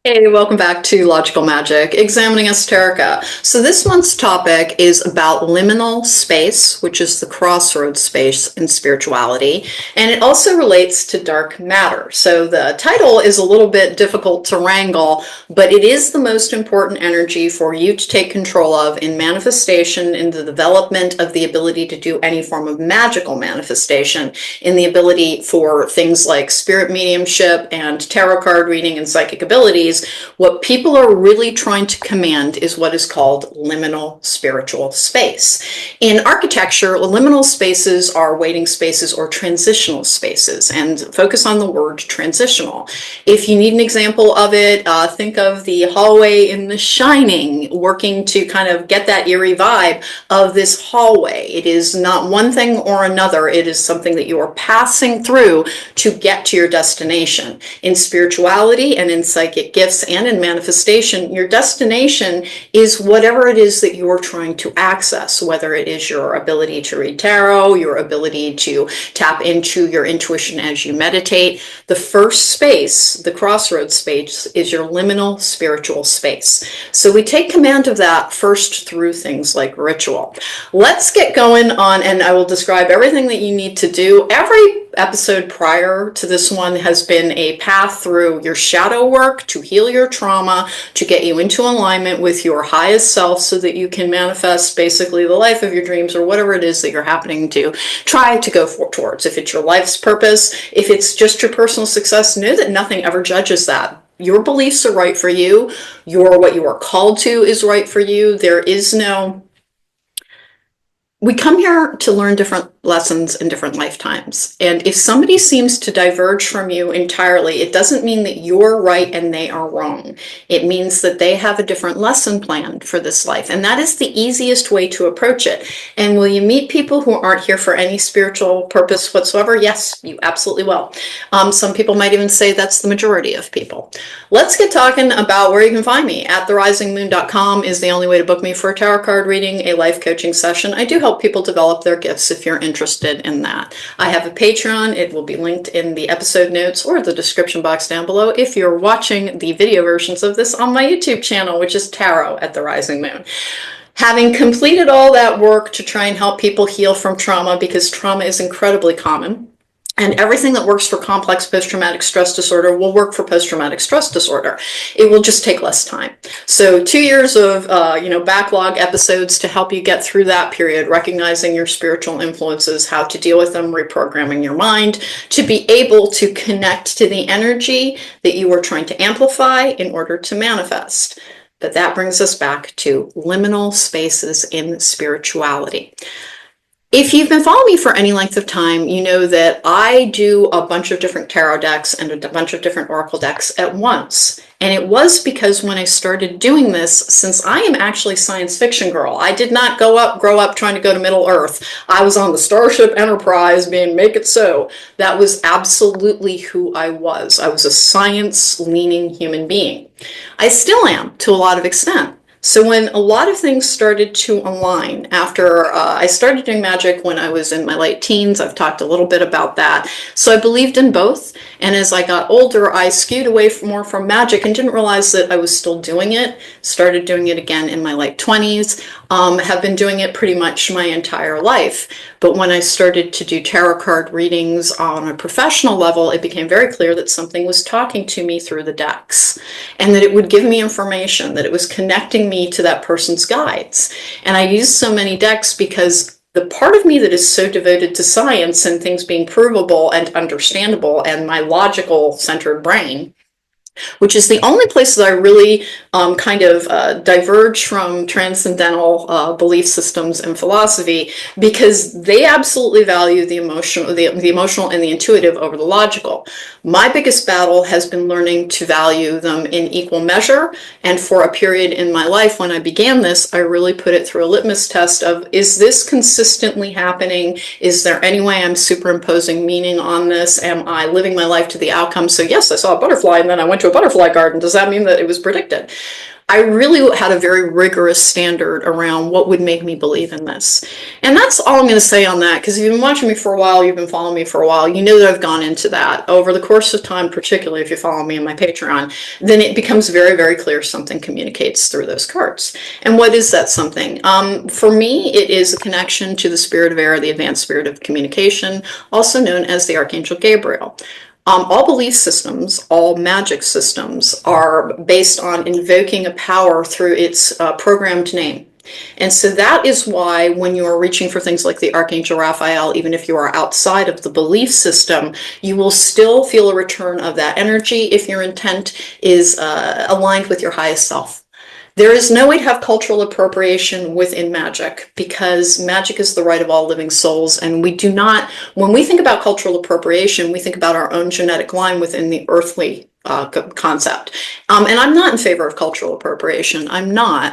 Hey, welcome back to Logical Magic, Examining Esoterica. So this month's topic is about liminal space, which is the crossroads space in spirituality, and it also relates to dark matter. So the title is a little bit difficult to wrangle, but it is the most important energy for you to take control of in manifestation, in the development of the ability to do any form of magical manifestation, in the ability for things like spirit mediumship and tarot card reading and psychic abilities. What people are really trying to command is what is called liminal spiritual space. In architecture, liminal spaces are waiting spaces or transitional spaces, and focus on the word transitional. If you need an example of it, think of the hallway in The Shining, working to kind of get that eerie vibe of this hallway. It is not one thing or another. It is something that you are passing through to get to your destination. In spirituality and in psychic gifts and in manifestation, your destination is whatever it is that you're trying to access, whether it is your ability to read tarot, your ability to tap into your intuition as you meditate. The first space, the crossroads space, is your liminal spiritual space. So we take command of that first through things like ritual. Let's get going on, and I will describe everything that you need to do. Every episode prior to this one has been a path through your shadow work to heal your trauma, to get you into alignment with your highest self so that you can manifest basically the life of your dreams or whatever it is that you're happening to try to go towards. If it's your life's purpose, if it's just your personal success, know that nothing ever judges that. Your beliefs are right for you. What you are called to is right for you. There is no... We come here to learn different lessons in different lifetimes. And if somebody seems to diverge from you entirely, it doesn't mean that you're right and they are wrong. It means that they have a different lesson planned for this life. And that is the easiest way to approach it. And will you meet people who aren't here for any spiritual purpose whatsoever? Yes, you absolutely will. Some people might even say that's the majority of people. Let's get talking about where you can find me. At therisingmoon.com is the only way to book me for a tarot card reading, a life coaching session. I do help people develop their gifts if you're interested in that. I have a Patreon. It will be linked in the episode notes or the description box down below if you're watching the video versions of this on my YouTube channel, which is Tarot at the Rising Moon. Having completed all that work to try and help people heal from trauma, because trauma is incredibly common, and everything that works for complex post-traumatic stress disorder will work for post-traumatic stress disorder. It will just take less time. So 2 years of backlog episodes to help you get through that period, recognizing your spiritual influences, how to deal with them, reprogramming your mind, to be able to connect to the energy that you are trying to amplify in order to manifest. But that brings us back to liminal spaces in spirituality. If you've been following me for any length of time, you know that I do a bunch of different tarot decks and a bunch of different oracle decks at once. And it was because when I started doing this, since I am actually a science fiction girl, I did not grow up trying to go to Middle Earth. I was on the Starship Enterprise being make it so. That was absolutely who I was. I was a science-leaning human being. I still am to a lot of extent. So when a lot of things started to align after I started doing magic when I was in my late teens, I've talked a little bit about that. So I believed in both. And as I got older, I skewed away more from magic and didn't realize that I was still doing it. Started doing it again in my late 20s. Have been doing it pretty much my entire life. But when I started to do tarot card readings on a professional level, it became very clear that something was talking to me through the decks, and that it would give me information, that it was connecting me to that person's guides. And I use so many decks because the part of me that is so devoted to science and things being provable and understandable, and my logical centered brain, which is the only place that I really diverge from transcendental belief systems and philosophy, because they absolutely value the emotional and the intuitive over the logical. My biggest battle has been learning to value them in equal measure, and for a period in my life when I began this, I really put it through a litmus test of, is this consistently happening? Is there any way I'm superimposing meaning on this? Am I living my life to the outcome? So yes, I saw a butterfly and then I went to a butterfly garden. Does that mean that it was predicted? I really had a very rigorous standard around what would make me believe in this. And that's all I'm going to say on that, because if you've been watching me for a while, you've been following me for a while, you know that I've gone into that over the course of time, particularly if you follow me on my Patreon, then it becomes very, very clear something communicates through those cards. And what is that something? For me, it is a connection to the spirit of air, the advanced spirit of communication, also known as the Archangel Gabriel. All belief systems, all magic systems are based on invoking a power through its programmed name. And so that is why when you are reaching for things like the Archangel Raphael, even if you are outside of the belief system, you will still feel a return of that energy if your intent is aligned with your highest self. There is no way to have cultural appropriation within magic, because magic is the right of all living souls, and we do not, when we think about cultural appropriation, we think about our own genetic line within the earthly concept. And I'm not in favor of cultural appropriation. I'm not.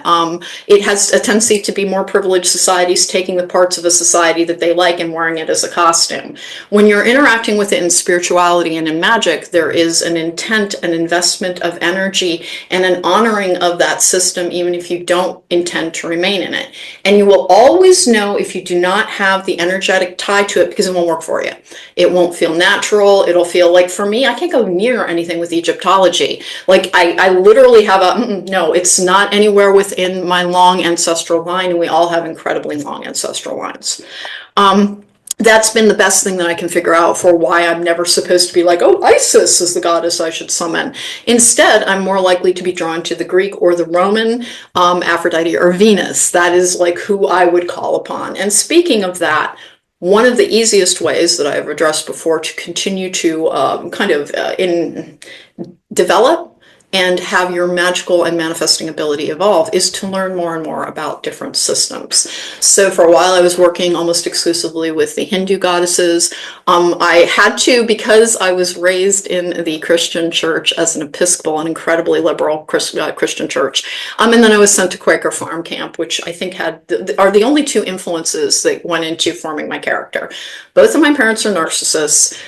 It has a tendency to be more privileged societies taking the parts of a society that they like and wearing it as a costume. When you're interacting with it in spirituality and in magic, there is an intent, an investment of energy, and an honoring of that system, even if you don't intend to remain in it. And you will always know if you do not have the energetic tie to it, because it won't work for you. It won't feel natural. It'll feel like, for me, I can't go near anything with Egyptology. Like I literally have no, it's not anywhere within my long ancestral line, and we all have incredibly long ancestral lines. That's been the best thing that I can figure out for why I'm never supposed to be like, oh, Isis is the goddess I should summon. Instead, I'm more likely to be drawn to the Greek or the Roman, Aphrodite or Venus. That is like who I would call upon. And speaking of that, one of the easiest ways that I've addressed before to continue to develop and have your magical and manifesting ability evolve is to learn more and more about different systems. So for a while I was working almost exclusively with the Hindu goddesses. I had to, because I was raised in the Christian church as an Episcopal, an incredibly liberal Christian church. And then I was sent to Quaker farm camp, which I think are the only two influences that went into forming my character. Both of my parents are narcissists.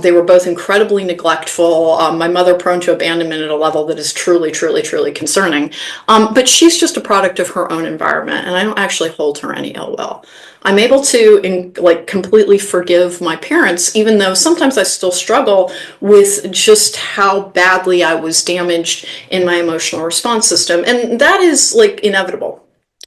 They were both incredibly neglectful. My mother prone to abandonment at a level that is truly, truly, truly concerning. But she's just a product of her own environment, and I don't actually hold her any ill will. I'm able to completely forgive my parents, even though sometimes I still struggle with just how badly I was damaged in my emotional response system. And that is inevitable.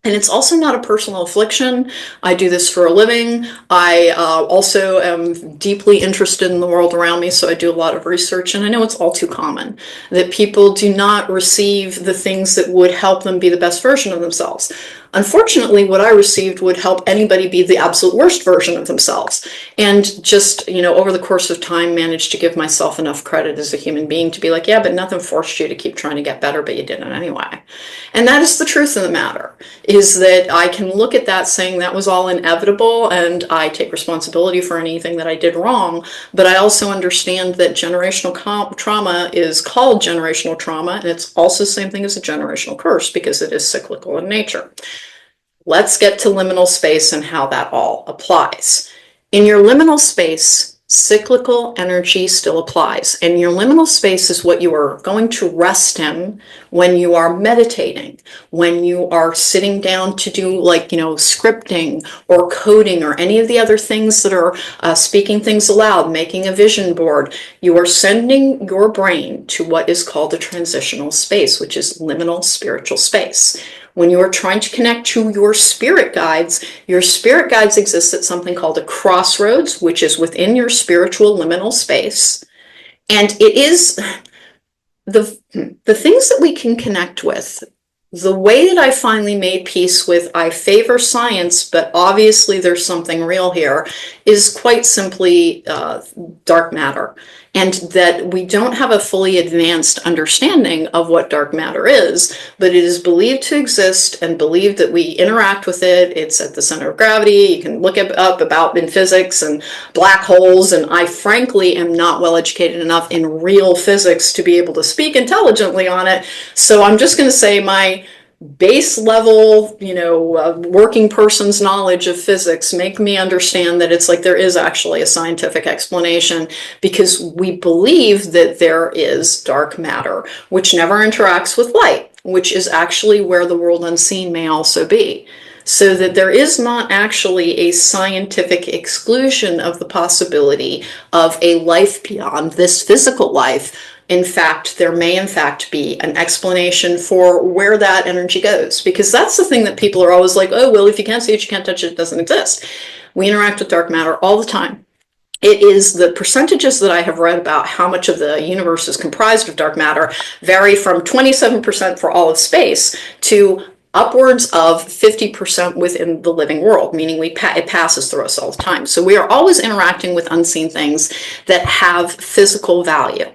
And it's also not a personal affliction. I do this for a living. I also am deeply interested in the world around me, so I do a lot of research, and I know it's all too common that people do not receive the things that would help them be the best version of themselves. Unfortunately, what I received would help anybody be the absolute worst version of themselves. And just, over the course of time, managed to give myself enough credit as a human being to be like, yeah, but nothing forced you to keep trying to get better, but you didn't anyway. And that is the truth of the matter, is that I can look at that saying that was all inevitable, and I take responsibility for anything that I did wrong. But I also understand that generational trauma is called generational trauma, and it's also the same thing as a generational curse, because it is cyclical in nature. Let's get to liminal space and how that all applies. In your liminal space, cyclical energy still applies. And your liminal space is what you are going to rest in when you are meditating, when you are sitting down to do scripting or coding or any of the other things that are speaking things aloud, making a vision board. You are sending your brain to what is called a transitional space, which is liminal spiritual space. When you are trying to connect to your spirit guides exist at something called a crossroads, which is within your spiritual liminal space. And it is the things that we can connect with. The way that I finally made peace with, I favor science, but obviously there's something real here, is quite simply dark matter. And that we don't have a fully advanced understanding of what dark matter is, but it is believed to exist and believed that we interact with it. It's at the center of gravity. You can look up about in physics and black holes, and I frankly am not well educated enough in real physics to be able to speak intelligently on it. So I'm just going to say my base level, working person's knowledge of physics make me understand that it's there is actually a scientific explanation, because we believe that there is dark matter, which never interacts with light. which is actually where the world unseen may also be. So that there is not actually a scientific exclusion of the possibility of a life beyond this physical life. In fact, there may in fact be an explanation for where that energy goes, because that's the thing that people are always like, oh, well, if you can't see it, you can't touch it, it doesn't exist. We interact with dark matter all the time. It is the percentages that I have read about how much of the universe is comprised of dark matter vary from 27% for all of space to upwards of 50% within the living world, meaning it passes through us all the time. So we are always interacting with unseen things that have physical value.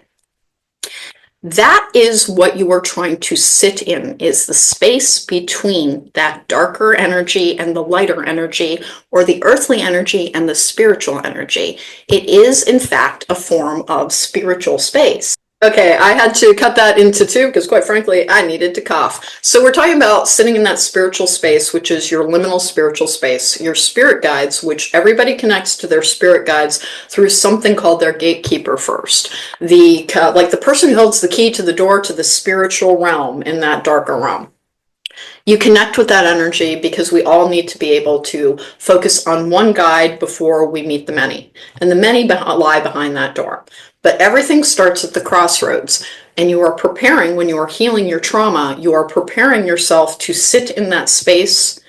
That is what you are trying to sit in, is the space between that darker energy and the lighter energy, or the earthly energy and the spiritual energy. It is, in fact, a form of spiritual space. Okay, I had to cut that into two because, quite frankly, I needed to cough. So we're talking about sitting in that spiritual space, which is your liminal spiritual space, your spirit guides, which everybody connects to their spirit guides through something called their gatekeeper first. Like the person who holds the key to the door to the spiritual realm in that darker realm. You connect with that energy because we all need to be able to focus on one guide before we meet the many. And the many lie behind that door. But everything starts at the crossroads. And you are preparing, when you are healing your trauma, you are preparing yourself to sit in that space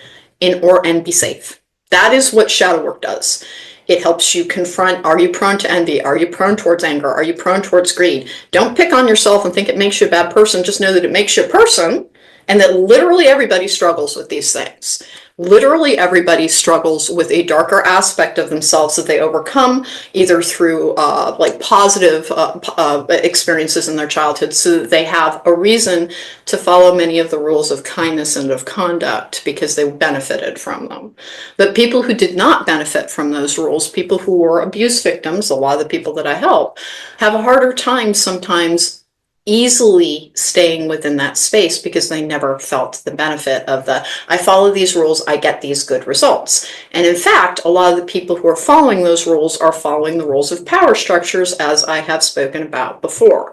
and be safe. That is what shadow work does. It helps you confront, are you prone to envy? Are you prone towards anger? Are you prone towards greed? Don't pick on yourself and think it makes you a bad person. Just know that it makes you a person. And that literally everybody struggles with these things. Literally everybody struggles with a darker aspect of themselves that they overcome, either through like positive experiences in their childhood, so that they have a reason to follow many of the rules of kindness and of conduct because they benefited from them. But people who did not benefit from those rules, people who were abuse victims, a lot of the people that I help, have a harder time sometimes easily staying within that space because they never felt the benefit of I follow these rules, I get these good results. And in fact, a lot of the people who are following those rules are following the rules of power structures, as I have spoken about before.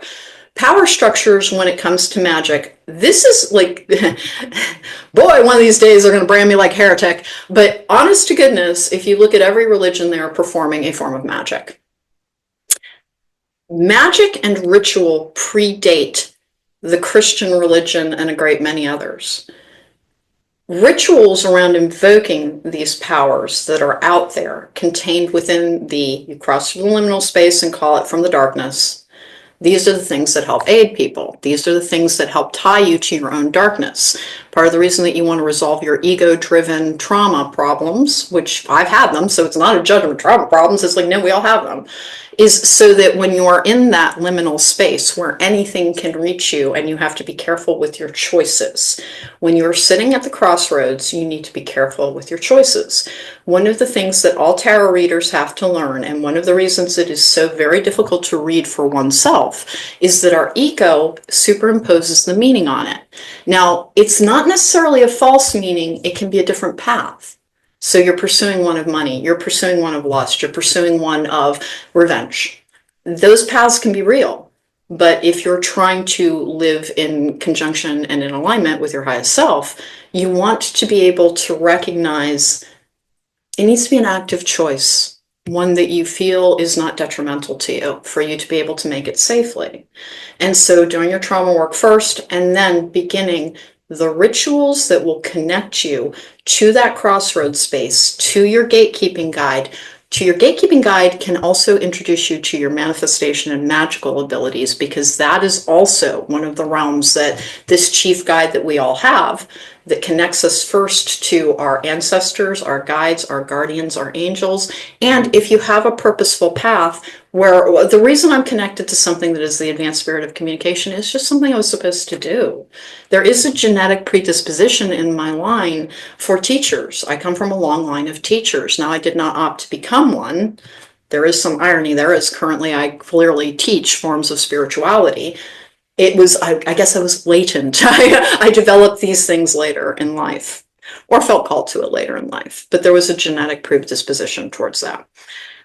Power structures, when it comes to magic, this is like, boy, one of these days they're going to brand me like heretic, but honest to goodness, if you look at every religion, they are performing a form of magic. Magic and ritual predate the Christian religion and a great many others. Rituals around invoking these powers that are out there, contained within you cross the liminal space and call it from the darkness. These are the things that help aid people. These are the things that help tie you to your own darkness. Part of the reason that you want to resolve your ego-driven trauma problems, which I've had them, so it's not a judgment of trauma problems, it's like, no, we all have them, is so that when you are in that liminal space where anything can reach you and you have to be careful with your choices. When you're sitting at the crossroads, you need to be careful with your choices. One of the things that all tarot readers have to learn, and one of the reasons it is so very difficult to read for oneself, is that our ego superimposes the meaning on it. Now, it's not necessarily a false meaning, it can be a different path. So you're pursuing one of money, you're pursuing one of lust, you're pursuing one of revenge. Those paths can be real, but if you're trying to live in conjunction and in alignment with your highest self, you want to be able to recognize it needs to be an active choice, one that you feel is not detrimental to you, for you to be able to make it safely. And so doing your trauma work first, and then beginning the rituals that will connect you to that crossroads space, to your gatekeeping guide. Your gatekeeping guide can also introduce you to your manifestation and magical abilities, because that is also one of the realms that this chief guide that we all have that connects us first to our ancestors, our guides, our guardians, our angels. And if you have a purposeful path, where the reason I'm connected to something that is the advanced spirit of communication is just something I was supposed to do. There is a genetic predisposition in my line for teachers. I come from a long line of teachers. Now, I did not opt to become one. There is some irony there, as currently I clearly teach forms of spirituality. It was, I guess I was latent. I developed these things later in life, or felt called to it later in life, but there was a genetic predisposition towards that.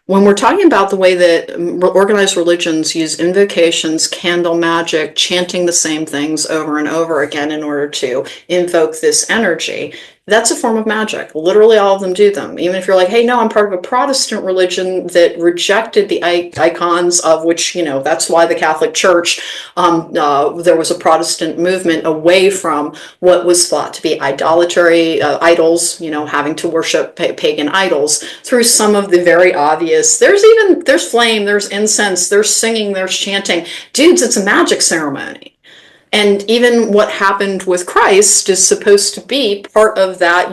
When we're talking about the way that organized religions use invocations, candle magic, chanting the same things over and over again in order to invoke this energy, that's a form of magic. Literally all of them do them. Even if you're like, hey, no, I'm part of a Protestant religion that rejected the icons of which, that's why the Catholic Church, there was a Protestant movement away from what was thought to be idolatry, idols, having to worship pagan idols through some of the very obvious, there's flame, there's incense, there's singing, there's chanting. Dudes, it's a magic ceremony. And even what happened with Christ is supposed to be part of that,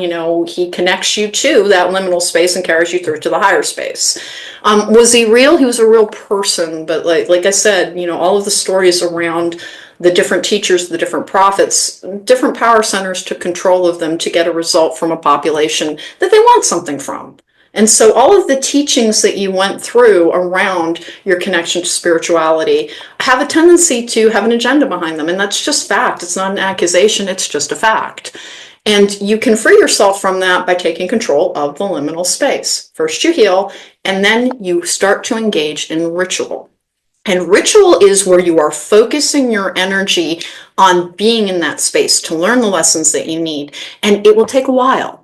he connects you to that liminal space and carries you through to the higher space. Was he real? He was a real person, but like I said, all of the stories around the different teachers, the different prophets, different power centers took control of them to get a result from a population that they want something from. And so all of the teachings that you went through around your connection to spirituality have a tendency to have an agenda behind them. And that's just fact. It's not an accusation. It's just a fact. And you can free yourself from that by taking control of the liminal space. First you heal, and then you start to engage in ritual. And ritual is where you are focusing your energy on being in that space to learn the lessons that you need. And it will take a while.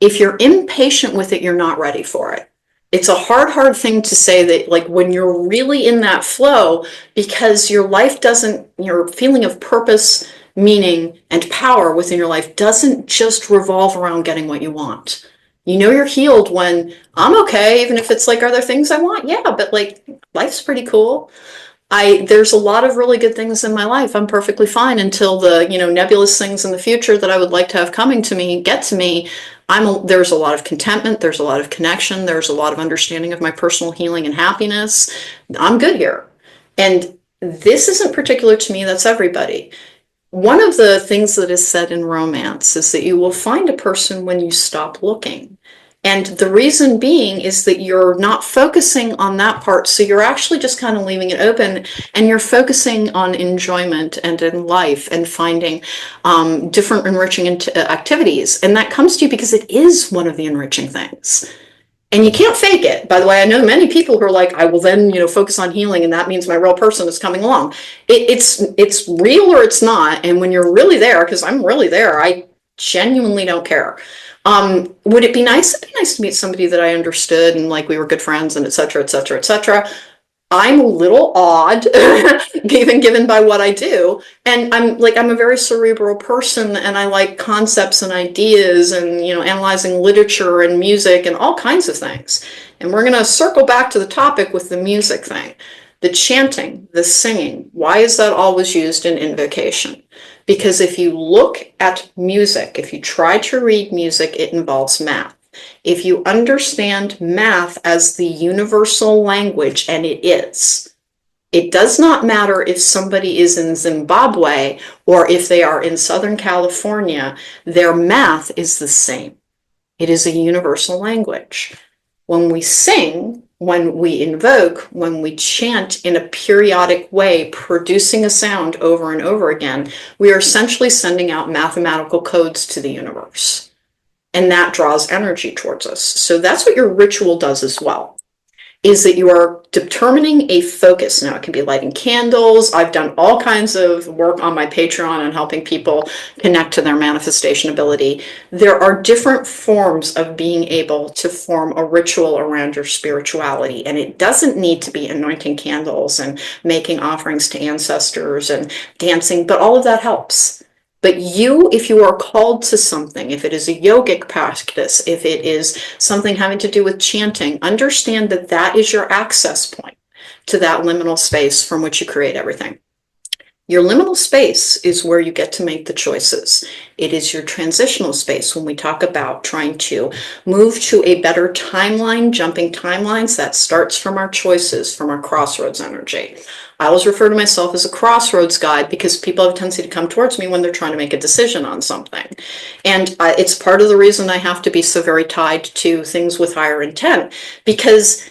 If you're impatient with it, you're not ready for it. It's a hard thing to say that, like, when you're really in that flow, because your feeling of purpose, meaning, and power within your life doesn't just revolve around getting what you want. You're healed when I'm okay, even if it's like, are there things I want? Yeah, but like, life's pretty cool. There's a lot of really good things in my life. I'm perfectly fine until the, nebulous things in the future that I would like to have coming to me get to me. There's a lot of contentment. There's a lot of connection. There's a lot of understanding of my personal healing and happiness. I'm good here. And this isn't particular to me. That's everybody. One of the things that is said in romance is that you will find a person when you stop looking. And the reason being is that you're not focusing on that part, so you're actually just kind of leaving it open, and you're focusing on enjoyment and in life and finding different enriching activities. And that comes to you because it is one of the enriching things. And you can't fake it. By the way, I know many people who are like, I will then, focus on healing, and that means my real person is coming along. It's real or it's not. And when you're really there, because I'm really there, I genuinely don't care. Would it be nice? It'd be nice to meet somebody that I understood and like we were good friends and et cetera, et cetera, et cetera. I'm a little odd, even given by what I do. And I'm a very cerebral person, and I like concepts and ideas and, analyzing literature and music and all kinds of things. And we're going to circle back to the topic with the music thing. The chanting, the singing, why is that always used in invocation? Because if you look at music, if you try to read music, it involves math. If you understand math as the universal language, and it is, it does not matter if somebody is in Zimbabwe or if they are in Southern California, their math is the same. It is a universal language. When we sing, when we invoke, when we chant in a periodic way, producing a sound over and over again, we are essentially sending out mathematical codes to the universe. And that draws energy towards us. So that's what your ritual does as well, is that you are determining a focus. Now, it can be lighting candles. I've done all kinds of work on my Patreon on helping people connect to their manifestation ability. There are different forms of being able to form a ritual around your spirituality. And it doesn't need to be anointing candles and making offerings to ancestors and dancing, but all of that helps. But if you are called to something, if it is a yogic practice, if it is something having to do with chanting, understand that that is your access point to that liminal space from which you create everything. Your liminal space is where you get to make the choices. It is your transitional space when we talk about trying to move to a better timeline, jumping timelines. That starts from our choices, from our crossroads energy. I always refer to myself as a crossroads guide because people have a tendency to come towards me when they're trying to make a decision on something. And it's part of the reason I have to be so very tied to things with higher intent, because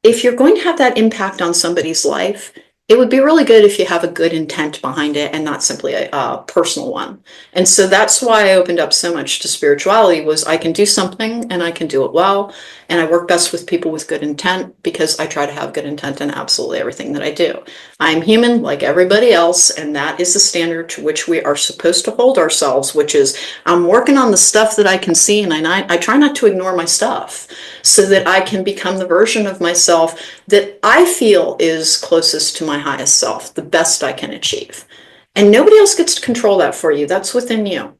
if you're going to have that impact on somebody's life, it would be really good if you have a good intent behind it and not simply a personal one. And so that's why I opened up so much to spirituality, was I can do something and I can do it well. And I work best with people with good intent because I try to have good intent in absolutely everything that I do. I'm human like everybody else, and that is the standard to which we are supposed to hold ourselves, which is I'm working on the stuff that I can see, and I try not to ignore my stuff so that I can become the version of myself that I feel is closest to my highest self, the best I can achieve. And nobody else gets to control that for you. That's within you.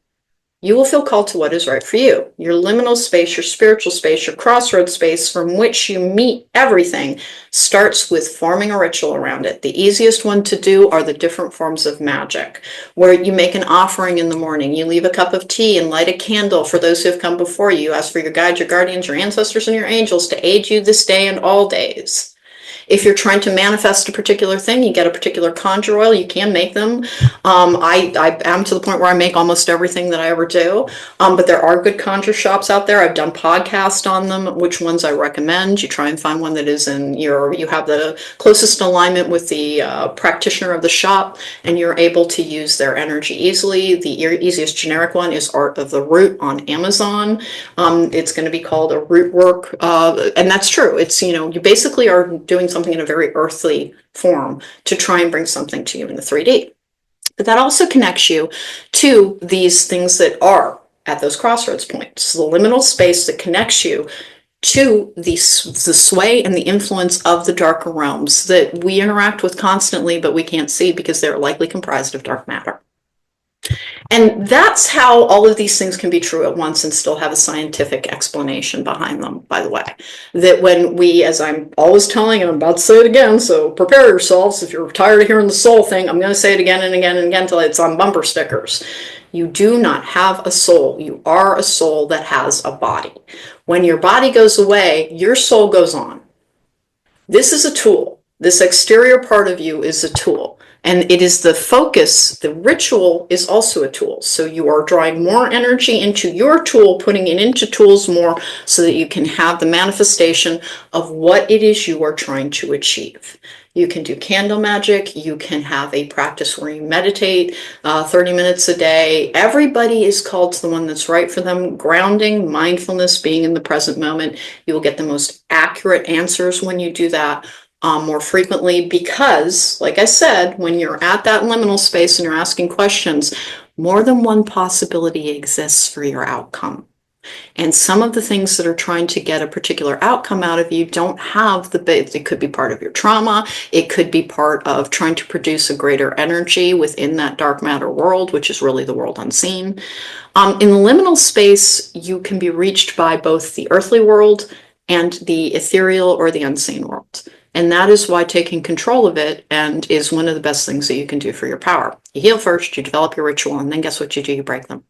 You will feel called to what is right for you. Your liminal space, your spiritual space, your crossroads space from which you meet everything starts with forming a ritual around it. The easiest one to do are the different forms of magic, where you make an offering in the morning, you leave a cup of tea and light a candle for those who have come before you. You ask for your guides, your guardians, your ancestors, and your angels to aid you this day and all days. If you're trying to manifest a particular thing, you get a particular conjure oil. You can make them. I am to the point where I make almost everything that I ever do. But there are good conjure shops out there. I've done podcasts on them, which ones I recommend. You try and find one that is you have the closest alignment with the practitioner of the shop, and you're able to use their energy easily. The easiest generic one is Art of the Root on Amazon. It's going to be called a root work, and that's true. It's, you basically are doing something in a very earthly form to try and bring something to you in the 3D. But that also connects you to these things that are at those crossroads points, the liminal space that connects you to the sway and the influence of the darker realms that we interact with constantly, but we can't see because they're likely comprised of dark matter. And that's how all of these things can be true at once and still have a scientific explanation behind them, by the way. That when we, as I'm always telling, and I'm about to say it again, so prepare yourselves. If you're tired of hearing the soul thing, I'm going to say it again and again and again until it's on bumper stickers. You do not have a soul. You are a soul that has a body. When your body goes away, your soul goes on. This is a tool. This exterior part of you is a tool. And it is the focus, the ritual is also a tool. So you are drawing more energy into your tool, putting it into tools more so that you can have the manifestation of what it is you are trying to achieve. You can do candle magic. You can have a practice where you meditate 30 minutes a day. Everybody is called to the one that's right for them. Grounding, mindfulness, being in the present moment. You will get the most accurate answers when you do that. More frequently, because, like I said, when you're at that liminal space and you're asking questions, more than one possibility exists for your outcome. And some of the things that are trying to get a particular outcome out of you don't have it could be part of your trauma. It could be part of trying to produce a greater energy within that dark matter world, which is really the world unseen. In the liminal space, you can be reached by both the earthly world and the ethereal or the unseen world. And that is why taking control of it is one of the best things that you can do for your power. You heal first, you develop your ritual, and then guess what you do? You break them.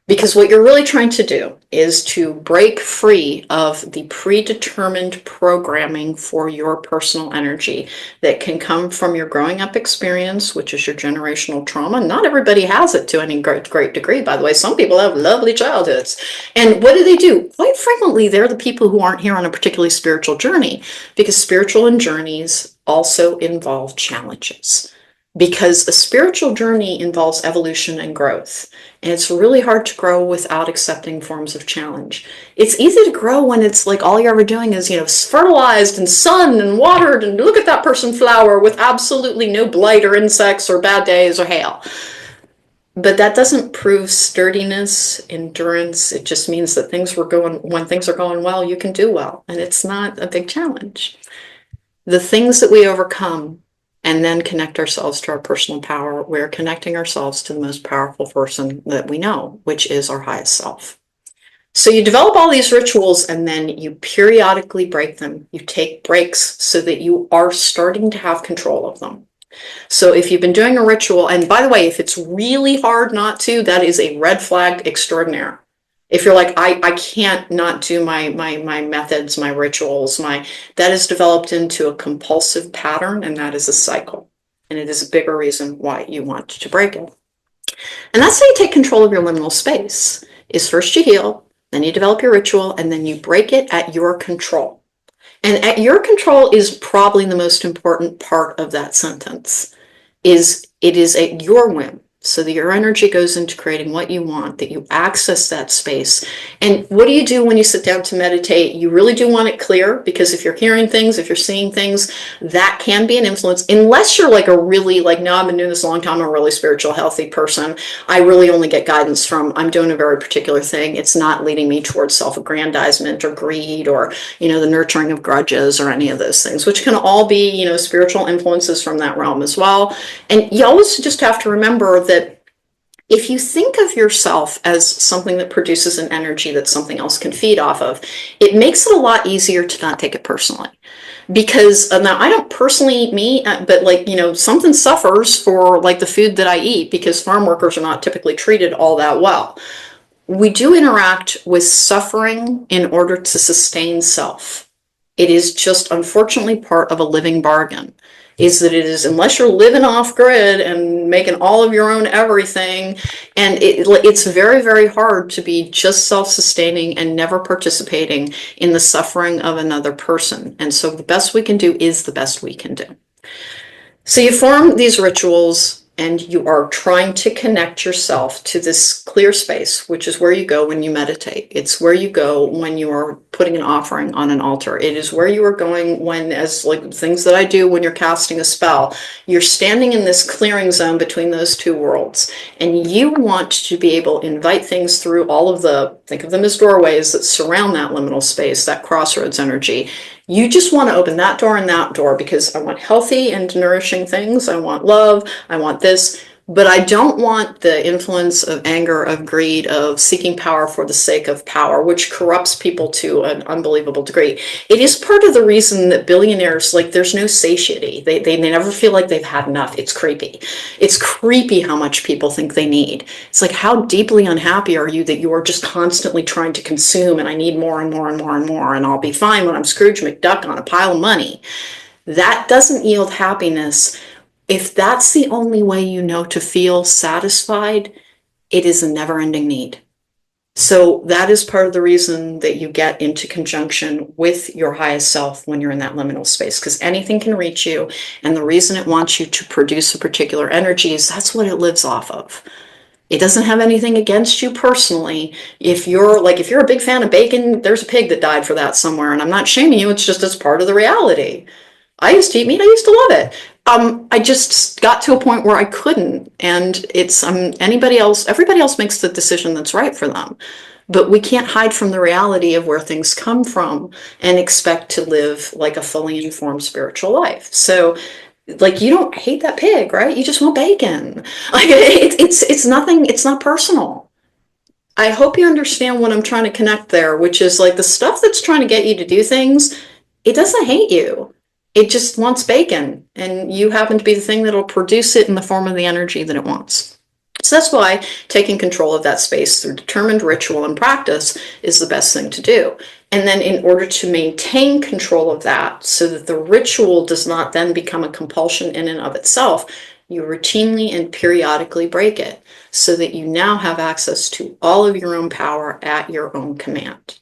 Because what you're really trying to do is to break free of the predetermined programming for your personal energy that can come from your growing up experience, which is your generational trauma. Not everybody has it to any great degree, by the way. Some people have lovely childhoods. And what do? Quite frequently, they're the people who aren't here on a particularly spiritual journey, because spiritual journeys also involve challenges. Because a spiritual journey involves evolution and growth. And it's really hard to grow without accepting forms of challenge. It's easy to grow when it's like all you're ever doing is, fertilized and sun and watered and look at that person flower with absolutely no blight or insects or bad days or hail. But that doesn't prove sturdiness, endurance. It just means that when things are going well, you can do well. And it's not a big challenge. The things that we overcome and then connect ourselves to our personal power, we're connecting ourselves to the most powerful person that we know, which is our highest self. So you develop all these rituals and then you periodically break them. You take breaks so that you are starting to have control of them. So if you've been doing a ritual, and by the way, if it's really hard not to, that is a red flag extraordinaire. If you're like, I can't not do my methods, my rituals, that is developed into a compulsive pattern, and that is a cycle. And it is a bigger reason why you want to break it. And that's how you take control of your liminal space, is first you heal, then you develop your ritual, and then you break it at your control. And at your control is probably the most important part of that sentence. Is it is at your whim, so that your energy goes into creating what you want, that you access that space. And what do you do when you sit down to meditate? You really do want it clear, because if you're hearing things, if you're seeing things, that can be an influence, unless you're like a really, like, no, I've been doing this a long time, I'm a really spiritual, healthy person. I really only get guidance from, I'm doing a very particular thing. It's not leading me towards self-aggrandizement or greed or, the nurturing of grudges or any of those things, which can all be, spiritual influences from that realm as well. And you always just have to remember that if you think of yourself as something that produces an energy that something else can feed off of, it makes it a lot easier to not take it personally. Because now I don't personally eat meat, but something suffers for like the food that I eat, because farm workers are not typically treated all that well. We do interact with suffering in order to sustain self. It is just unfortunately part of a living bargain. Is that it is, unless you're living off grid and making all of your own everything, and it's very, very hard to be just self-sustaining and never participating in the suffering of another person. And so the best we can do is the best we can do. So you form these rituals, and you are trying to connect yourself to this clear space, which is where you go when you meditate. It's where you go when you are putting an offering on an altar. It is where you are going when, as like things that I do when you're casting a spell, you're standing in this clearing zone between those two worlds, and you want to be able to invite things through all of the, think of them as doorways that surround that liminal space, that crossroads energy. You just want to open that door and that door, because I want healthy and nourishing things. I want love. I want this. But I don't want the influence of anger, of greed, of seeking power for the sake of power, which corrupts people to an unbelievable degree. It is part of the reason that billionaires, like, there's no satiety. They never feel like they've had enough. It's creepy. It's creepy how much people think they need. It's like, how deeply unhappy are you that you are just constantly trying to consume, and I need more and more and more and more, and I'll be fine when I'm Scrooge McDuck on a pile of money. That doesn't yield happiness. If that's the only way you know to feel satisfied, it is a never-ending need. So that is part of the reason that you get into conjunction with your highest self when you're in that liminal space, because anything can reach you, and the reason it wants you to produce a particular energy is that's what it lives off of. It doesn't have anything against you personally. If you're a big fan of bacon, there's a pig that died for that somewhere, and I'm not shaming you, it's part of the reality. I used to eat meat. I used to love it. I just got to a point where I couldn't, and it's everybody else makes the decision that's right for them. But we can't hide from the reality of where things come from and expect to live like a fully informed spiritual life. So, like, you don't hate that pig, right? You just want bacon. Like, it's nothing. It's not personal. I hope you understand what I'm trying to connect there, which is like the stuff that's trying to get you to do things. It doesn't hate you. It just wants bacon, and you happen to be the thing that'll produce it in the form of the energy that it wants. So that's why taking control of that space through determined ritual and practice is the best thing to do. And then in order to maintain control of that so that the ritual does not then become a compulsion in and of itself, you routinely and periodically break it so that you now have access to all of your own power at your own command.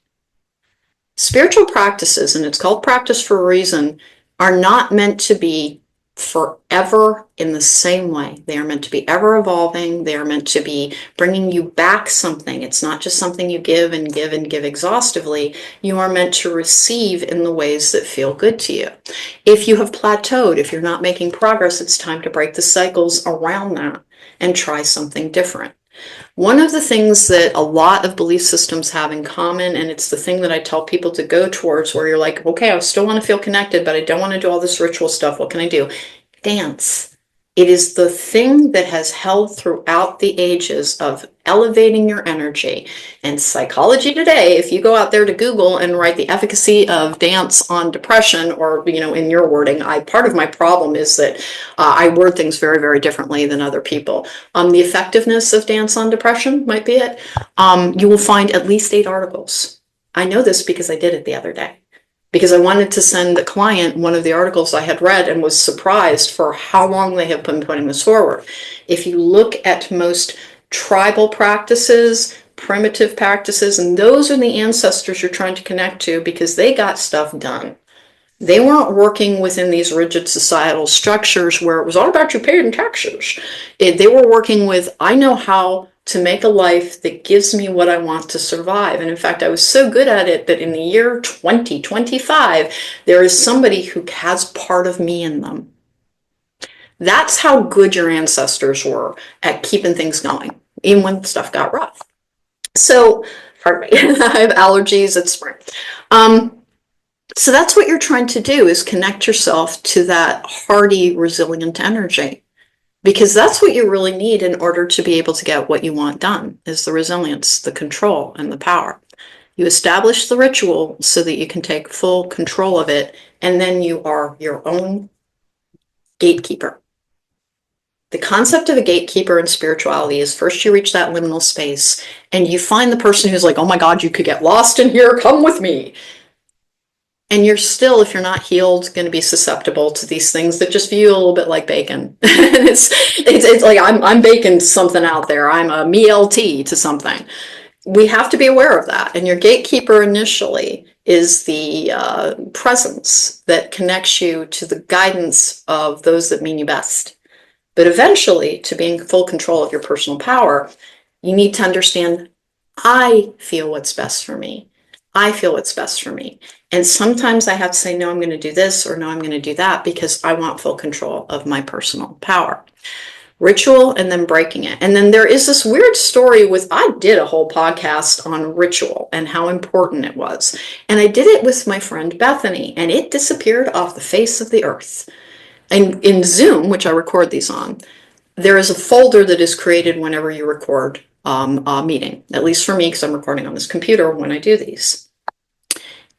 Spiritual practices, and it's called practice for a reason, are not meant to be forever in the same way. They are meant to be ever evolving. They are meant to be bringing you back something. It's not just something you give and give and give exhaustively. You are meant to receive in the ways that feel good to you. If you have plateaued, if you're not making progress, it's time to break the cycles around that and try something different. One of the things that a lot of belief systems have in common, and it's the thing that I tell people to go towards, where you're like, okay, I still want to feel connected, but I don't want to do all this ritual stuff. What can I do? Dance. It is the thing that has held throughout the ages of elevating your energy. And Psychology Today, if you go out there to Google and write the efficacy of dance on depression, or, in your wording, part of my problem is that I word things very, very differently than other people. The effectiveness of dance on depression might be it. You will find at least 8 articles. I know this because I did it the other day, because I wanted to send the client one of the articles I had read and was surprised for how long they have been putting this forward. If you look at most tribal practices, primitive practices, and those are the ancestors you're trying to connect to, because they got stuff done. They weren't working within these rigid societal structures where it was all about you paying taxes. They were working with, I know how to make a life that gives me what I want to survive. And in fact, I was so good at it that in the year 2025, there is somebody who has part of me in them. That's how good your ancestors were at keeping things going, even when stuff got rough. So, pardon me, I have allergies, it's spring. So that's what you're trying to do, is connect yourself to that hardy, resilient energy. Because that's what you really need in order to be able to get what you want done, is the resilience, the control, and the power. You establish the ritual so that you can take full control of it, and then you are your own gatekeeper. The concept of a gatekeeper in spirituality is first you reach that liminal space, and you find the person who's like, oh my God, you could get lost in here, come with me. And you're still, if you're not healed, going to be susceptible to these things that just view you a little bit like bacon. it's like I'm baking something out there. I'm a me-LT to something. We have to be aware of that. And your gatekeeper initially is the presence that connects you to the guidance of those that mean you best. But eventually, to be in full control of your personal power, you need to understand, I feel what's best for me. I feel what's best for me. And sometimes I have to say, no, I'm going to do this, or no, I'm going to do that, because I want full control of my personal power. Ritual and then breaking it. And then there is this weird story with, I did a whole podcast on ritual and how important it was. And I did it with my friend Bethany, and it disappeared off the face of the earth. And in Zoom, which I record these on, there is a folder that is created whenever you record a meeting, at least for me, because I'm recording on this computer when I do these.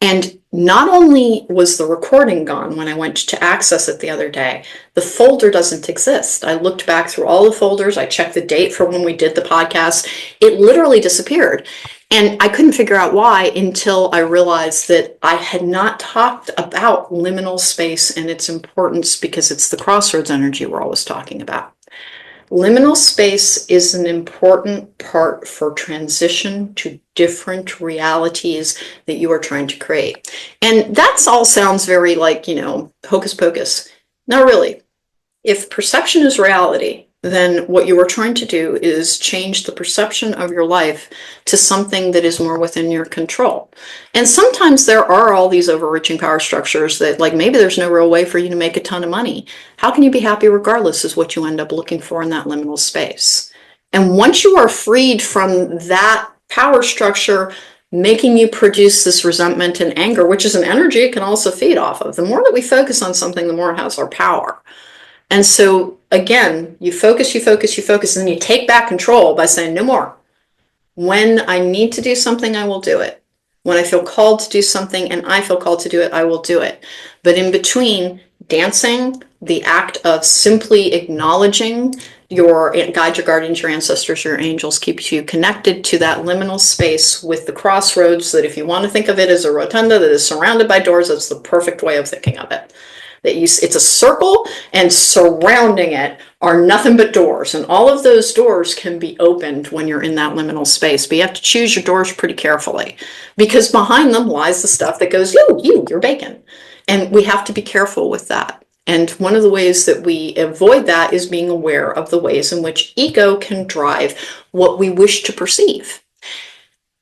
And not only was the recording gone when I went to access it the other day, the folder doesn't exist. I looked back through all the folders. I checked the date for when we did the podcast. It literally disappeared. And I couldn't figure out why until I realized that I had not talked about liminal space and its importance, because it's the crossroads energy we're always talking about. Liminal space is an important part for transition to different realities that you are trying to create. And that's all sounds very like, hocus pocus. Not really. If perception is reality, then what you are trying to do is change the perception of your life to something that is more within your control. And sometimes there are all these overreaching power structures that, like, maybe there's no real way for you to make a ton of money. How can you be happy regardless is what you end up looking for in that liminal space. And once you are freed from that power structure making you produce this resentment and anger, which is an energy it can also feed off of, the more that we focus on something, the more it has our power. And so, again, you focus, and then you take back control by saying, no more. When I need to do something, I will do it. When I feel called to do something and I feel called to do it, I will do it. But in between, dancing, the act of simply acknowledging your guides, your guardians, your ancestors, your angels, keeps you connected to that liminal space with the crossroads, that if you want to think of it as a rotunda that is surrounded by doors, that's the perfect way of thinking of it. It's a circle, and surrounding it are nothing but doors. And all of those doors can be opened when you're in that liminal space. But you have to choose your doors pretty carefully, because behind them lies the stuff that goes, you're bacon. And we have to be careful with that. And one of the ways that we avoid that is being aware of the ways in which ego can drive what we wish to perceive.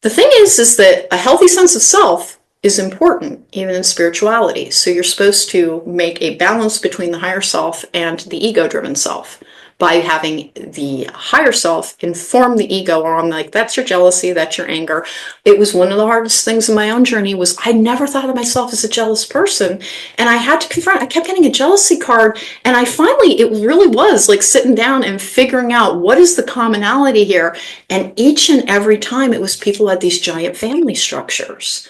The thing is that a healthy sense of self is important, even in spirituality. So you're supposed to make a balance between the higher self and the ego-driven self by having the higher self inform the ego on, like, that's your jealousy, that's your anger. It was one of the hardest things in my own journey was I never thought of myself as a jealous person. And I had to confront, I kept getting a jealousy card. And it really was like sitting down and figuring out what is the commonality here. And each and every time it was people who had these giant family structures.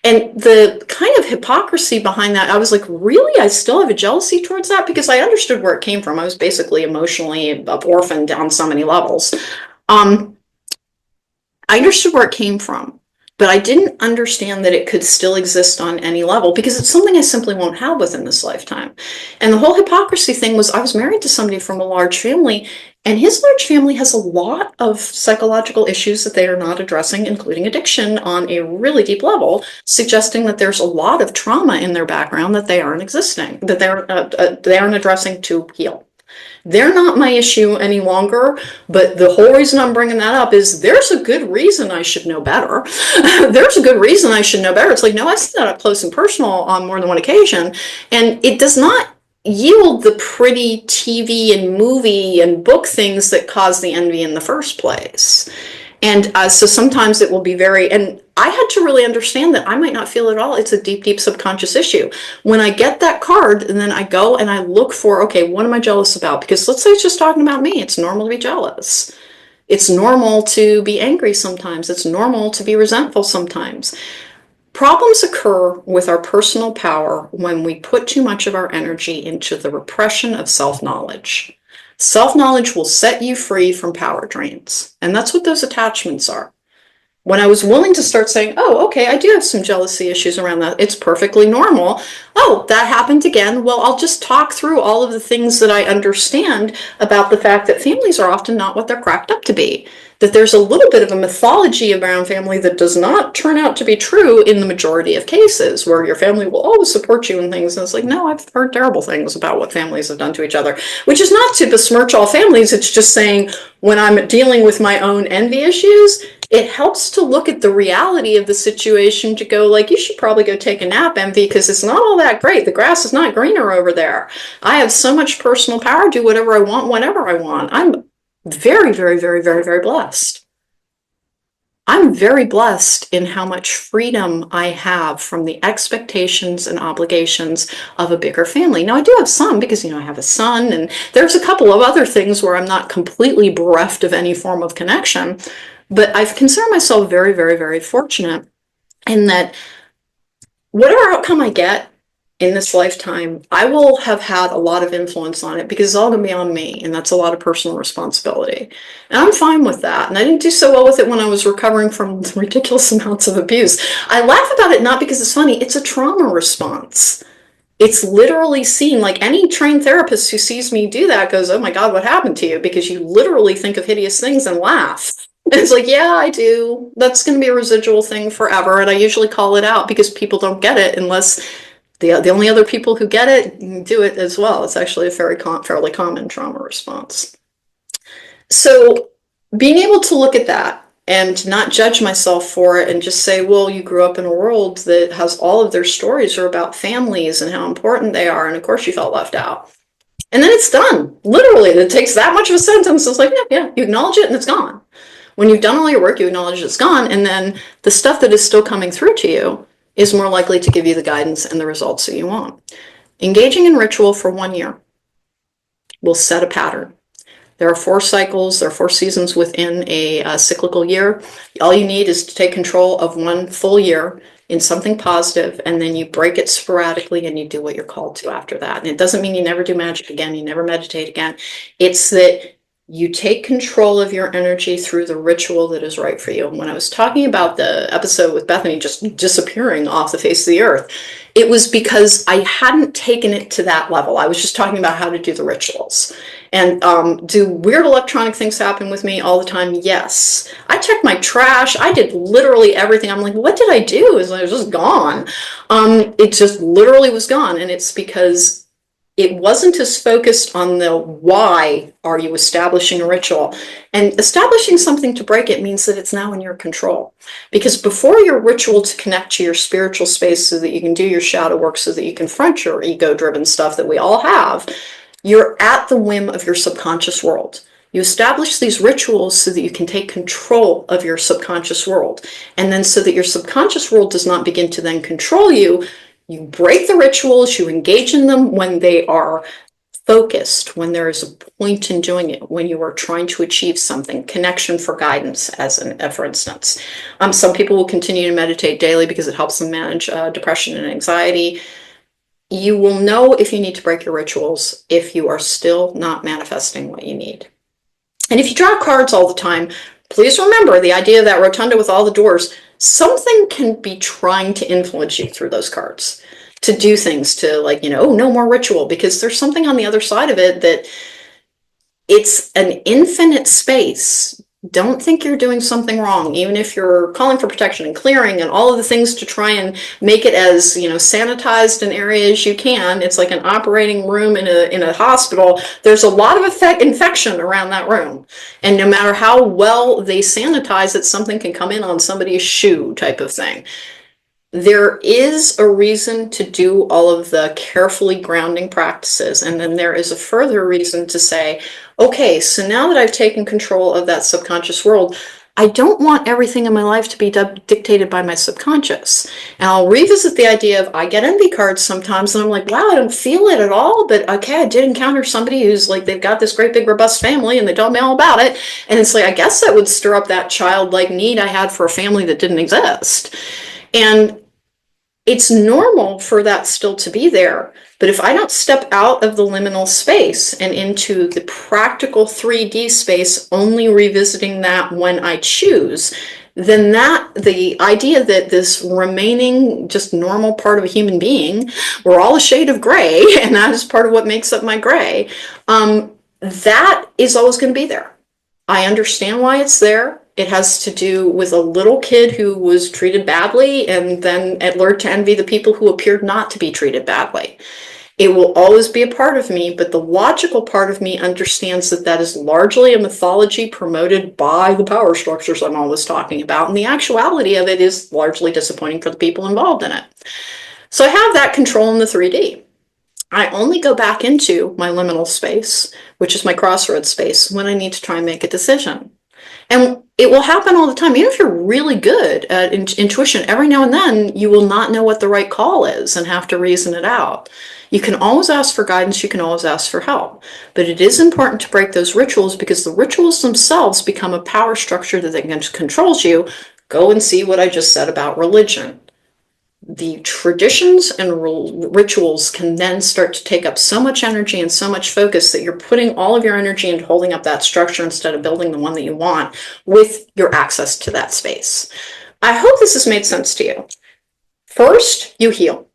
And the kind of hypocrisy behind that, I was like, really? I still have a jealousy towards that? Because I understood where it came from. I was basically emotionally orphaned on so many levels. I understood where it came from. But I didn't understand that it could still exist on any level because it's something I simply won't have within this lifetime. And the whole hypocrisy thing was I was married to somebody from a large family, and his large family has a lot of psychological issues that they are not addressing, including addiction on a really deep level, suggesting that there's a lot of trauma in their background that they aren't they aren't addressing to heal. They're not my issue any longer, but the whole reason I'm bringing that up is there's a good reason I should know better. There's a good reason I should know better. It's like, no, I see that up close and personal on more than one occasion, and it does not yield the pretty TV and movie and book things that cause the envy in the first place. And so sometimes it will be and I had to really understand that I might not feel it at all. It's a deep, deep subconscious issue. When I get that card, and then I go and I look for, okay, what am I jealous about? Because let's say it's just talking about me. It's normal to be jealous. It's normal to be angry sometimes. It's normal to be resentful sometimes. Problems occur with our personal power when we put too much of our energy into the repression of self-knowledge. Self-knowledge will set you free from power drains. And that's what those attachments are. When I was willing to start saying, oh, okay, I do have some jealousy issues around that. It's perfectly normal. Oh, that happened again. Well, I'll just talk through all of the things that I understand about the fact that families are often not what they're cracked up to be. That there's a little bit of a mythology around family that does not turn out to be true in the majority of cases, where your family will always support you in things. And it's like, no, I've heard terrible things about what families have done to each other, which is not to besmirch all families. It's just saying when I'm dealing with my own envy issues, it helps to look at the reality of the situation to go like, you should probably go take a nap, envy, because it's not all that great. The grass is not greener over there. I have so much personal power, do whatever I want, whenever I want. I'm very, very, very, very, very blessed. I'm very blessed in how much freedom I have from the expectations and obligations of a bigger family. Now, I do have some because, I have a son, and there's a couple of other things where I'm not completely bereft of any form of connection. But I've considered myself very, very, very fortunate in that whatever outcome I get in this lifetime, I will have had a lot of influence on it because it's all going to be on me, and that's a lot of personal responsibility. And I'm fine with that. And I didn't do so well with it when I was recovering from ridiculous amounts of abuse. I laugh about it not because it's funny, it's a trauma response. It's literally seen, like any trained therapist who sees me do that goes, oh my God, what happened to you? Because you literally think of hideous things and laugh. And it's like, yeah, I do. That's going to be a residual thing forever. And I usually call it out because people don't get it unless the only other people who get it do it as well. It's actually a fairly common trauma response. So being able to look at that and not judge myself for it and just say, well, you grew up in a world that has all of their stories are about families and how important they are. And of course you felt left out. And then it's done. Literally, it takes that much of a sentence. It's like, yeah, you acknowledge it and it's gone. When you've done all your work, you acknowledge it's gone, and then the stuff that is still coming through to you is more likely to give you the guidance and the results that you want. Engaging in ritual for 1 year will set a pattern. There are 4 cycles, there are 4 seasons within a cyclical year. All you need is to take control of 1 full year in something positive, and then you break it sporadically and you do what you're called to after that. And it doesn't mean you never do magic again, you never meditate again. It's that you take control of your energy through the ritual that is right for you. And when I was talking about the episode with Bethany just disappearing off the face of the earth, it was because I hadn't taken it to that level. I was just talking about how to do the rituals. And do weird electronic things happen with me all the time? Yes. I checked my trash. I did literally everything. I'm like, what did I do? It was just gone. It just literally was gone. And it's because it wasn't as focused on the why are you establishing a ritual. And establishing something to break it means that it's now in your control. Because before your ritual to connect to your spiritual space so that you can do your shadow work, so that you confront your ego-driven stuff that we all have, you're at the whim of your subconscious world. You establish these rituals so that you can take control of your subconscious world. And then so that your subconscious world does not begin to then control you, you break the rituals, you engage in them when they are focused, when there is a point in doing it, when you are trying to achieve something, connection for guidance, for instance. Some people will continue to meditate daily because it helps them manage depression and anxiety. You will know if you need to break your rituals if you are still not manifesting what you need. And if you draw cards all the time, please remember the idea of that rotunda with all the doors. something can be trying to influence you through those cards to do things to, like, oh, no more ritual, because there's something on the other side of it that it's an infinite space. Don't think you're doing something wrong, even if you're calling for protection and clearing and all of the things to try and make it as, sanitized an area as you can. It's like an operating room in a hospital. There's a lot of infection around that room. And no matter how well they sanitize it, something can come in on somebody's shoe type of thing. There is a reason to do all of the carefully grounding practices, and then there is a further reason to say, okay, so now that I've taken control of that subconscious world, I don't want everything in my life to be dictated by my subconscious. And I'll revisit the idea of, I get envy cards sometimes, and I'm like, wow, I don't feel it at all, but okay, I did encounter somebody who's like, they've got this great big robust family, and they told me all about it, and it's like, I guess that would stir up that childlike need I had for a family that didn't exist. And it's normal for that still to be there. But if I don't step out of the liminal space and into the practical 3D space, only revisiting that when I choose, then the idea that this remaining just normal part of a human being, we're all a shade of gray, and that is part of what makes up my gray, that is always going to be there. I understand why it's there. It has to do with a little kid who was treated badly and then learned to envy the people who appeared not to be treated badly. It will always be a part of me, but the logical part of me understands that that is largely a mythology promoted by the power structures I'm always talking about, and the actuality of it is largely disappointing for the people involved in it. So I have that control in the 3D. I only go back into my liminal space, which is my crossroads space, when I need to try and make a decision. And it will happen all the time. Even if you're really good at intuition, every now and then you will not know what the right call is and have to reason it out. You can always ask for guidance, you can always ask for help. But it is important to break those rituals, because the rituals themselves become a power structure that controls you. Go and see what I just said about religion. The traditions and rituals can then start to take up so much energy and so much focus that you're putting all of your energy into holding up that structure instead of building the one that you want with your access to that space. I hope this has made sense to you. First, you heal.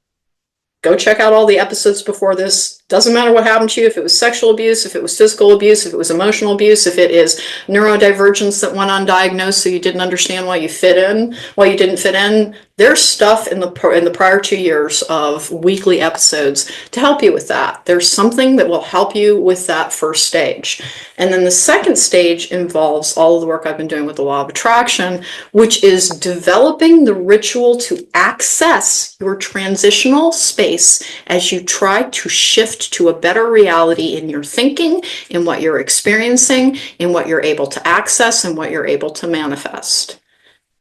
Go check out all the episodes before this. Doesn't matter what happened to you, if it was sexual abuse, if it was physical abuse, if it was emotional abuse, if it is neurodivergence that went undiagnosed so you didn't understand why you didn't fit in. There's stuff in the prior 2 years of weekly episodes to help you with that. There's something that will help you with that first stage. And then the second stage involves all of the work I've been doing with the law of attraction, which is developing the ritual to access your transitional space as you try to shift to a better reality in your thinking, in what you're experiencing, in what you're able to access, and what you're able to manifest.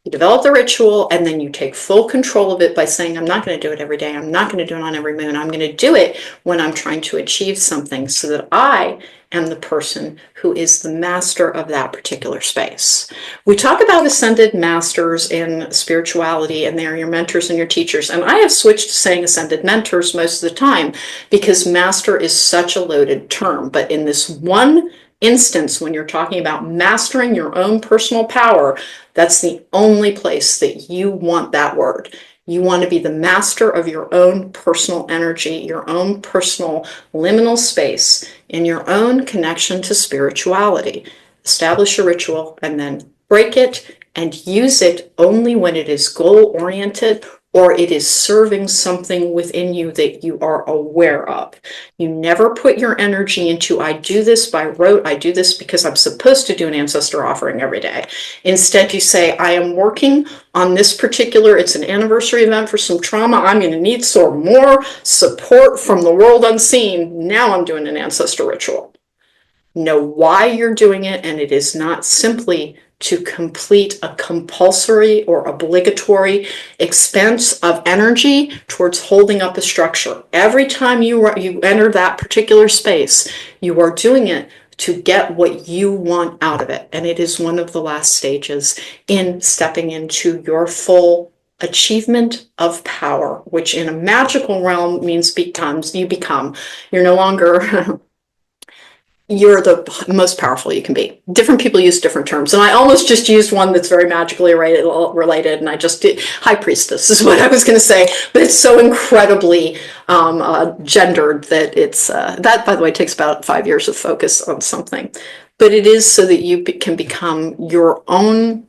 You develop the ritual, and then you take full control of it by saying, I'm not going to do it every day. I'm not going to do it on every moon. I'm going to do it when I'm trying to achieve something, so that I am the person who is the master of that particular space. We talk about ascended masters in spirituality, and they're your mentors and your teachers. And I have switched to saying ascended mentors most of the time, because master is such a loaded term. But in this one instance, when you're talking about mastering your own personal power, that's the only place that you want that word. You want to be the master of your own personal energy, your own personal liminal space, in your own connection to spirituality. Establish a ritual and then break it and use it only when it is goal-oriented or it is serving something within you that you are aware of. You never put your energy into, I do this by rote, I do this because I'm supposed to do an ancestor offering every day. Instead, you say, I am working on this particular, it's an anniversary event for some trauma, I'm going to need some more support from the world unseen. Now I'm doing an ancestor ritual. Know why you're doing it, and it is not simply to complete a compulsory or obligatory expense of energy towards holding up a structure. Every time you enter that particular space, you are doing it to get what you want out of it. And it is one of the last stages in stepping into your full achievement of power, which in a magical realm means you're no longer you're the most powerful you can be. Different people use different terms, and I almost just used one that's very magically related, and I just did high priestess is what I was going to say, but it's so incredibly gendered that it's that, by the way, takes about 5 years of focus on something, but it is so that you can become your own.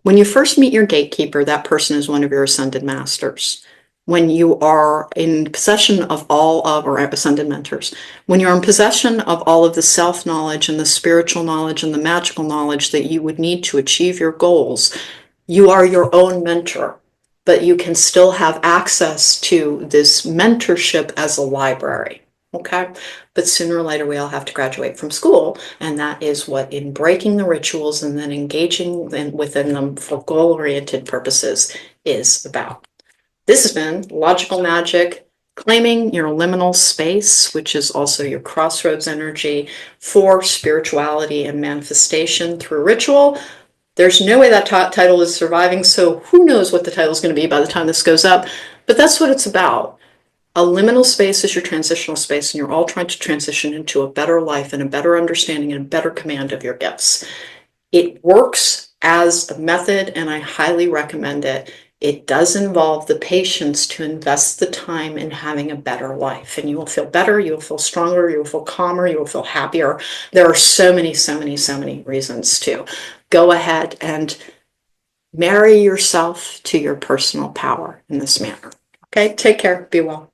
When you first meet your gatekeeper, that person is one of your ascended masters. When you are in possession of all of, or ascended mentors, when you're in possession of all of the self-knowledge and the spiritual knowledge and the magical knowledge that you would need to achieve your goals, you are your own mentor, but you can still have access to this mentorship as a library. Okay, but sooner or later we all have to graduate from school, and that is what, in breaking the rituals and then engaging within them for goal-oriented purposes, is about. This has been Logical Magic, claiming your liminal space, which is also your crossroads energy for spirituality and manifestation through ritual. There's no way that title is surviving, so who knows what the title is going to be by the time this goes up, but that's what it's about. A liminal space is your transitional space, and you're all trying to transition into a better life and a better understanding and a better command of your gifts. It works as a method, and I highly recommend it. It does involve the patience to invest the time in having a better life, and you will feel better, you will feel stronger, you will feel calmer, you will feel happier. There are so many reasons to go ahead and marry yourself to your personal power in this manner. Okay, take care, be well.